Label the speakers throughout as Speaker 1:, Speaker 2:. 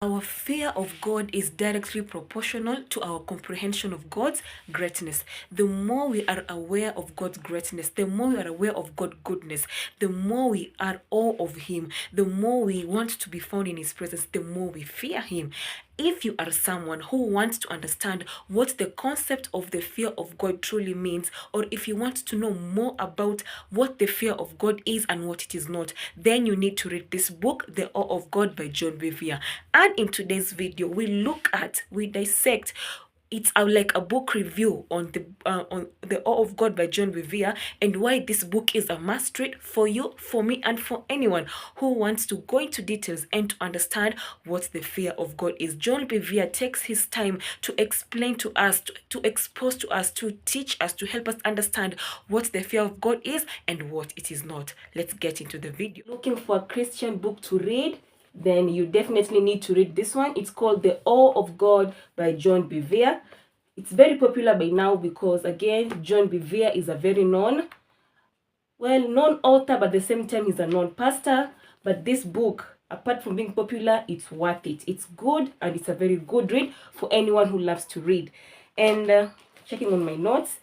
Speaker 1: Our fear of God is directly proportional to our comprehension of God's greatness. The more we are aware of God's greatness, the more we are aware of God's goodness, the more we are awe of Him, the more we want to be found in His presence, the more we fear Him. If you are someone who wants to understand what the concept of the fear of God truly means, or if you want to know more about what the fear of God is and what it is not, then you need to read this book, The Awe of God by John Bevere. And in today's video, we dissect, it's like a book review on the Awe of God by John Bevere, and why this book is a must read for you, for me, and for anyone who wants to go into details and to understand what the fear of God is. John Bevere takes his time to explain to us, to expose to us, to teach us, to help us understand what the fear of God is and what it is not. Let's get into the video. Looking for a Christian book to read? Then you definitely need to read this one. It's called The Awe of God by John Bevere. It's very popular by now because, again, John Bevere is a very known author, but at the same time he's a known pastor. But this book, apart from being popular, it's worth it. It's good, and it's a very good read for anyone who loves to read. And checking on my notes,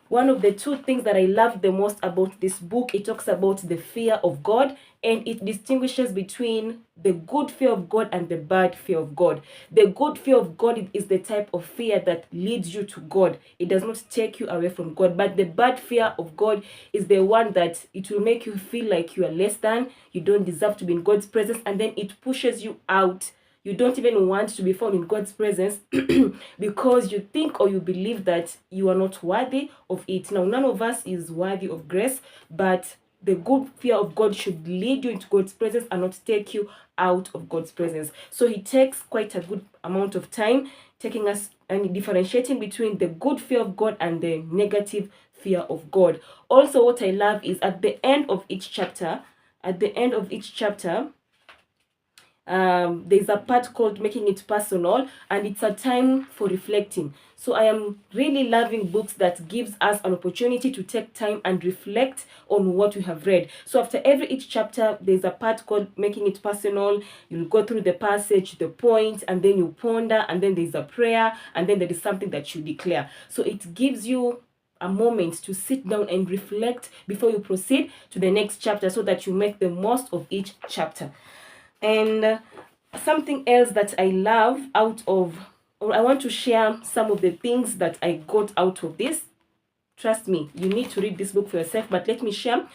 Speaker 1: one of the two things that I love the most about this book, it talks about the fear of God, and it distinguishes between the good fear of God and the bad fear of God. The good fear of God is the type of fear that leads you to God. It does not take you away from God. But the bad fear of God is the one that it will make you feel like you are less than, you don't deserve to be in God's presence, and then it pushes you out. You don't even want to be found in God's presence because you think or you believe that you are not worthy of it. Now, none of us is worthy of grace, but the good fear of God should lead you into God's presence and not take you out of God's presence. So he takes quite a good amount of time taking us and differentiating between the good fear of God and the negative fear of God. Also, what I love is at the end of each chapter, there's a part called Making It Personal, and it's a time for reflecting. So I am really loving books that gives us an opportunity to take time and reflect on what we have read. So after each chapter, there's a part called Making It Personal. You'll go through the passage, the point, and then you ponder, and then there's a prayer, and then there is something that you declare. So it gives you a moment to sit down and reflect before you proceed to the next chapter, so that you make the most of each chapter. And something else that I love I want to share some of the things that I got out of this. Trust me, you need to read this book for yourself, but let me share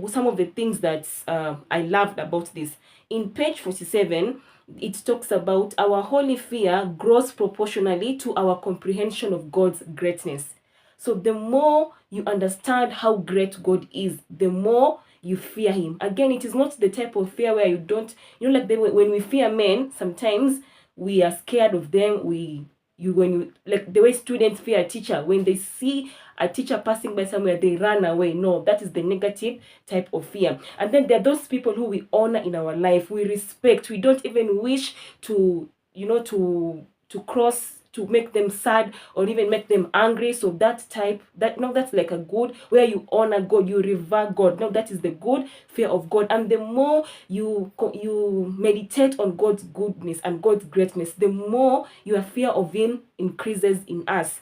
Speaker 1: some of the things that I loved about this. In page 47, it talks about our holy fear grows proportionally to our comprehension of God's greatness. So the more you understand how great God is, the more you fear him. Again, it is not the type of fear where you don't, like when we fear men, sometimes we are scared of them. Like the way students fear a teacher, when they see a teacher passing by somewhere, they run away. No, that is the negative type of fear. And then there are those people who we honor in our life, we respect, we don't even wish to cross, to make them sad or even make them angry. So that's like a good, where you honor God, you revere God. Now that is the good fear of God. And the more you meditate on God's goodness and God's greatness, the more your fear of him increases in us.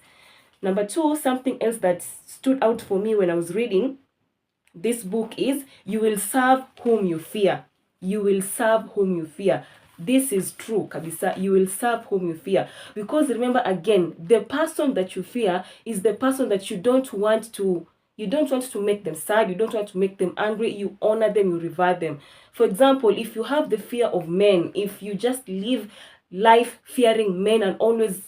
Speaker 1: Number two, something else that stood out for me when I was reading this book is, you will serve whom you fear. You will serve whom you fear. This is true, kabisa. You will serve whom you fear. Because remember, again, the person that you fear is the person that you don't want to make them sad, you don't want to make them angry, you honor them, you revere them. For example, if you have the fear of men, if you just live life fearing men and always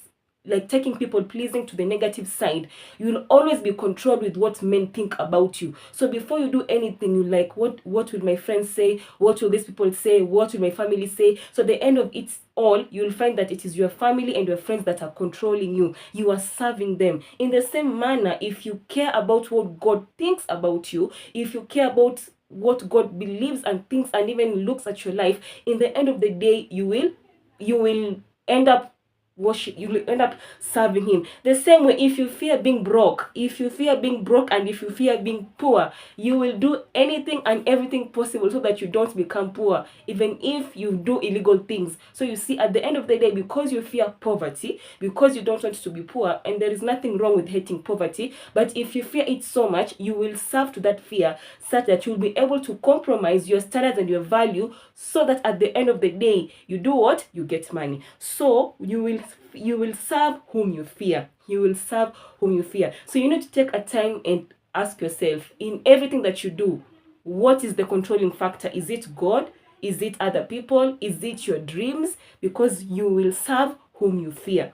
Speaker 1: like taking people pleasing to the negative side, you will always be controlled with what men think about you. So before you do anything, you like, what will my friends say? What will these people say? What will my family say? So at the end of it all, you'll find that it is your family and your friends that are controlling you. You are serving them. In the same manner, if you care about what God thinks about you, if you care about what God believes and thinks and even looks at your life, in the end of the day, you will end up worship, you will end up serving him. The same way, if you fear being broke, and if you fear being poor, you will do anything and everything possible so that you don't become poor, even if you do illegal things. So you see, at the end of the day, because you fear poverty, because you don't want to be poor, and there is nothing wrong with hating poverty, but if you fear it so much, you will serve to that fear, such that you'll be able to compromise your standards and your value, so that at the end of the day, you do what? You get money. So you will serve whom you fear. You will serve whom you fear. So you need to take a time and ask yourself, in everything that you do, what is the controlling factor? Is it God? Is it other people? Is it your dreams? Because you will serve whom you fear.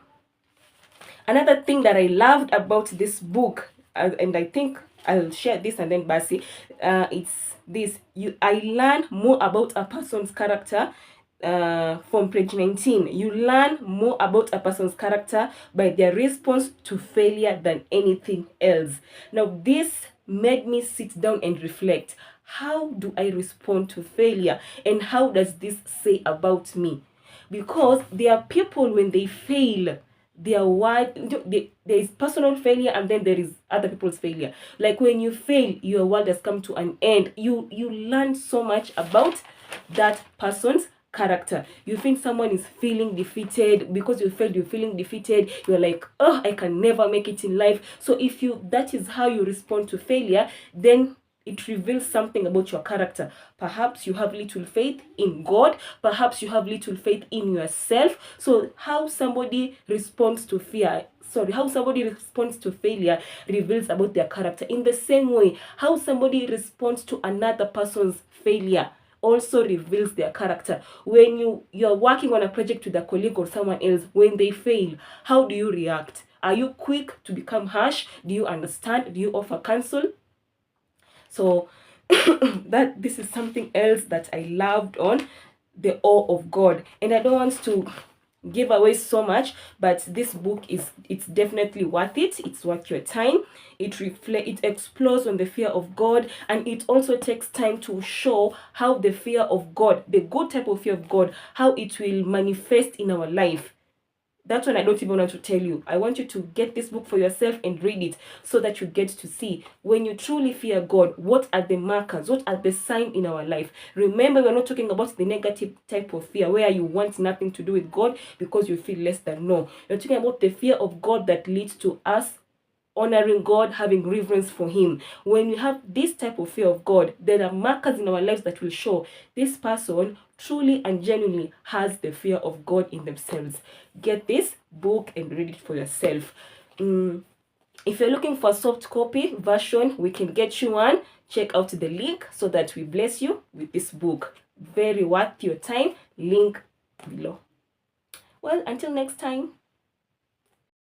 Speaker 1: Another thing that I loved about this book, and I think I'll share this and then Basi, it's this. I learn more about a person's character. From page 19, you learn more about a person's character by their response to failure than anything else. Now, this made me sit down and reflect. How do I respond to failure? And how does this say about me? Because there are people, when they fail, there is personal failure, and then there is other people's failure. Like when you fail, your world has come to an end. You learn so much about that person's character. You think someone is feeling defeated because you failed, you're feeling defeated, you're like, oh, I can never make it in life. So if that is how you respond to failure, then it reveals something about your character. Perhaps you have little faith in God. Perhaps you have little faith in yourself. So how somebody responds to how somebody responds to failure reveals about their character. In the same way, how somebody responds to another person's failure also reveals their character. When you're working on a project with a colleague or someone else, when they fail, how do you react? Are you quick to become harsh? Do you understand? Do you offer counsel? So this is something else that I loved on the awe of God. And I don't want to give away so much, but this book it's definitely worth it. It's worth your time. It explores on the fear of God, and it also takes time to show how the fear of God, the good type of fear of God, how it will manifest in our life. That one I don't even want to tell you. I want you to get this book for yourself and read it, so that you get to see, when you truly fear God, what are the markers, what are the signs in our life. Remember, we're not talking about the negative type of fear where you want nothing to do with God because you feel less than. No, you're talking about the fear of God that leads to us honoring God, having reverence for him. When you have this type of fear of God, there are markers in our lives that will show this person truly and genuinely has the fear of God in themselves. Get this book and read it for yourself. If you're looking for a soft copy version, we can get you one. Check out the link so that we bless you with this book. Very worth your time. Link below. Well, until next time.